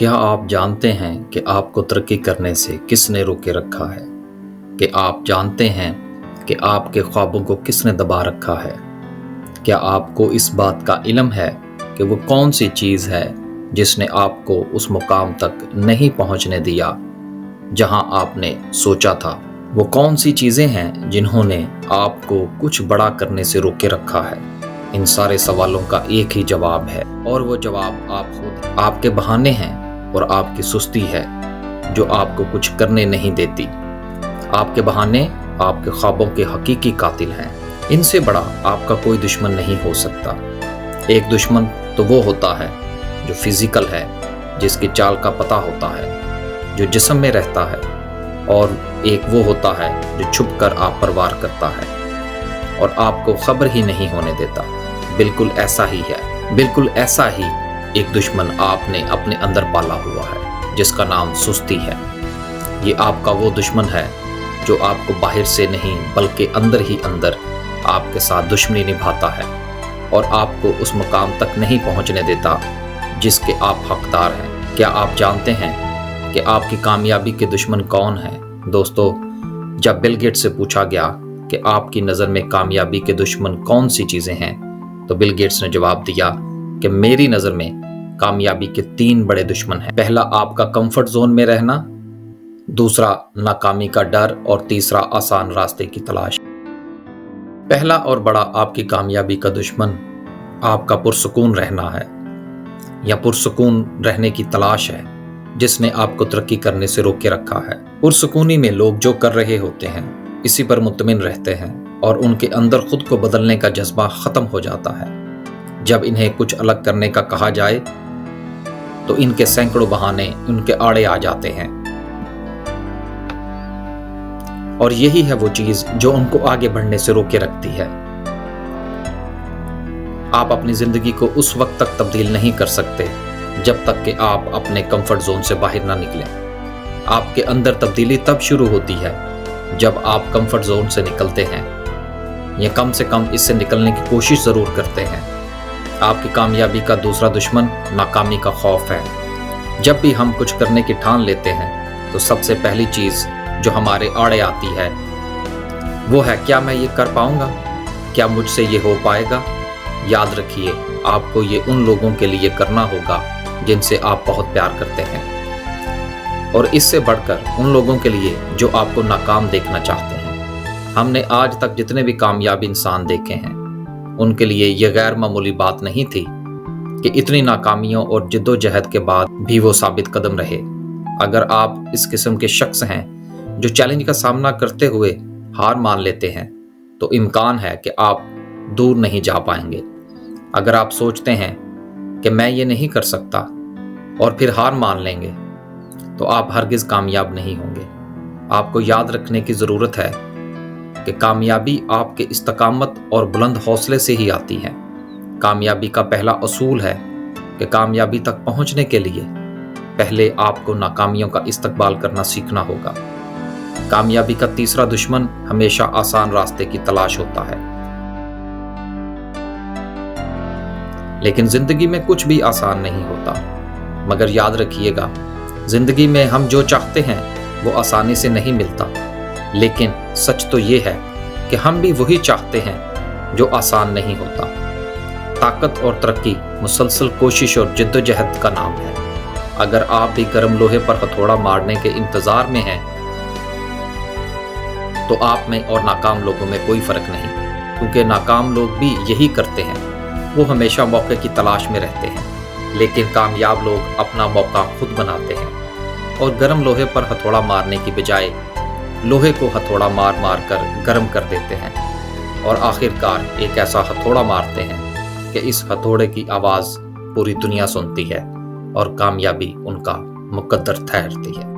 کیا آپ جانتے ہیں کہ آپ کو ترقی کرنے سے کس نے روکے رکھا ہے؟ کہ آپ جانتے ہیں کہ آپ کے خوابوں کو کس نے دبا رکھا ہے؟ کیا آپ کو اس بات کا علم ہے کہ وہ کون سی چیز ہے جس نے آپ کو اس مقام تک نہیں پہنچنے دیا جہاں آپ نے سوچا تھا؟ وہ کون سی چیزیں ہیں جنہوں نے آپ کو کچھ بڑا کرنے سے روکے رکھا ہے؟ ان سارے سوالوں کا ایک ہی جواب ہے، اور وہ جواب آپ خود، آپ کے بہانے ہیں اور آپ کی سستی ہے جو آپ کو کچھ کرنے نہیں دیتی۔ آپ کے بہانے آپ کے خوابوں کے حقیقی قاتل ہیں۔ ان سے بڑا آپ کا کوئی دشمن نہیں ہو سکتا۔ ایک دشمن تو وہ ہوتا ہے جو فزیکل ہے، جس کی چال کا پتہ ہوتا ہے، جو جسم میں رہتا ہے، اور ایک وہ ہوتا ہے جو چھپ کر آپ پر وار کرتا ہے اور آپ کو خبر ہی نہیں ہونے دیتا۔ بالکل ایسا ہی ہے، بالکل ایسا ہی ایک دشمن آپ نے اپنے اندر پالا ہوا ہے جس کا نام سستی ہے۔ یہ آپ کا وہ دشمن ہے جو آپ کو باہر سے نہیں بلکہ اندر ہی اندر آپ کے ساتھ دشمنی نبھاتا ہے اور آپ کو اس مقام تک نہیں پہنچنے دیتا جس کے آپ حقدار ہیں۔ کیا آپ جانتے ہیں کہ آپ کی کامیابی کے دشمن کون ہیں؟ دوستو، جب بل گیٹ سے پوچھا گیا کہ آپ کی نظر میں کامیابی کے دشمن کون سی چیزیں ہیں، تو بل گیٹس نے جواب دیا کہ میری نظر میں کامیابی کے 3 بڑے دشمن ہیں۔ پہلا آپ کا کمفرٹ زون میں رہنا، دوسرا ناکامی کا ڈر، اور تیسرا آسان راستے کی تلاش۔ پہلا اور بڑا آپ کی کامیابی کا دشمن آپ کا پرسکون رہنا ہے، یا پرسکون رہنے کی تلاش ہے جس نے آپ کو ترقی کرنے سے روکے رکھا ہے۔ پرسکونی میں لوگ جو کر رہے ہوتے ہیں اسی پر مطمئن رہتے ہیں اور ان کے اندر خود کو بدلنے کا جذبہ ختم ہو جاتا ہے۔ جب انہیں کچھ الگ کرنے کا کہا جائے تو ان کے سینکڑوں بہانے ان کے آڑے آ جاتے ہیں، اور یہی ہے وہ چیز جو ان کو آگے بڑھنے سے روکے رکھتی ہے۔ آپ اپنی زندگی کو اس وقت تک تبدیل نہیں کر سکتے جب تک کہ آپ اپنے کمفرٹ زون سے باہر نہ نکلیں۔ آپ کے اندر تبدیلی تب شروع ہوتی ہے جب آپ کمفرٹ زون سے نکلتے ہیں، یا کم سے کم اس سے نکلنے کی کوشش ضرور کرتے ہیں۔ آپ کی کامیابی کا دوسرا دشمن ناکامی کا خوف ہے۔ جب بھی ہم کچھ کرنے کی ٹھان لیتے ہیں تو سب سے پہلی چیز جو ہمارے آڑے آتی ہے وہ ہے، کیا میں یہ کر پاؤں گا؟ کیا مجھ سے یہ ہو پائے گا؟ یاد رکھیے، آپ کو یہ ان لوگوں کے لیے کرنا ہوگا جن سے آپ بہت پیار کرتے ہیں، اور اس سے بڑھ کر ان لوگوں کے لیے جو آپ کو ناکام دیکھنا چاہتے ہیں۔ ہم نے آج تک جتنے بھی کامیاب انسان دیکھے ہیں ان کے لیے یہ غیر معمولی بات نہیں تھی کہ اتنی ناکامیوں اور جد و جہد کے بعد بھی وہ ثابت قدم رہے۔ اگر آپ اس قسم کے شخص ہیں جو چیلنج کا سامنا کرتے ہوئے ہار مان لیتے ہیں تو امکان ہے کہ آپ دور نہیں جا پائیں گے۔ اگر آپ سوچتے ہیں کہ میں یہ نہیں کر سکتا اور پھر ہار مان لیں گے تو آپ ہرگز کامیاب نہیں ہوں گے۔ آپ کو یاد رکھنے کی ضرورت ہے کہ کامیابی آپ کے استقامت اور بلند حوصلے سے ہی آتی ہے۔ کامیابی کا پہلا اصول ہے کہ کامیابی تک پہنچنے کے لیے پہلے آپ کو ناکامیوں کا استقبال کرنا سیکھنا ہوگا۔ کامیابی کا تیسرا دشمن ہمیشہ آسان راستے کی تلاش ہوتا ہے، لیکن زندگی میں کچھ بھی آسان نہیں ہوتا۔ مگر یاد رکھیے گا، زندگی میں ہم جو چاہتے ہیں وہ آسانی سے نہیں ملتا، لیکن سچ تو یہ ہے کہ ہم بھی وہی چاہتے ہیں جو آسان نہیں ہوتا۔ طاقت اور ترقی مسلسل کوشش اور جد و جہد کا نام ہے۔ اگر آپ بھی گرم لوہے پر ہتھوڑا مارنے کے انتظار میں ہیں تو آپ میں اور ناکام لوگوں میں کوئی فرق نہیں، کیونکہ ناکام لوگ بھی یہی کرتے ہیں، وہ ہمیشہ موقع کی تلاش میں رہتے ہیں، لیکن کامیاب لوگ اپنا موقع خود بناتے ہیں اور گرم لوہے پر ہتھوڑا مارنے کی بجائے لوہے کو ہتھوڑا مار مار کر گرم کر دیتے ہیں، اور آخر کار ایک ایسا ہتھوڑا مارتے ہیں کہ اس ہتھوڑے کی آواز پوری دنیا سنتی ہے اور کامیابی ان کا مقدر ٹھہرتی ہے۔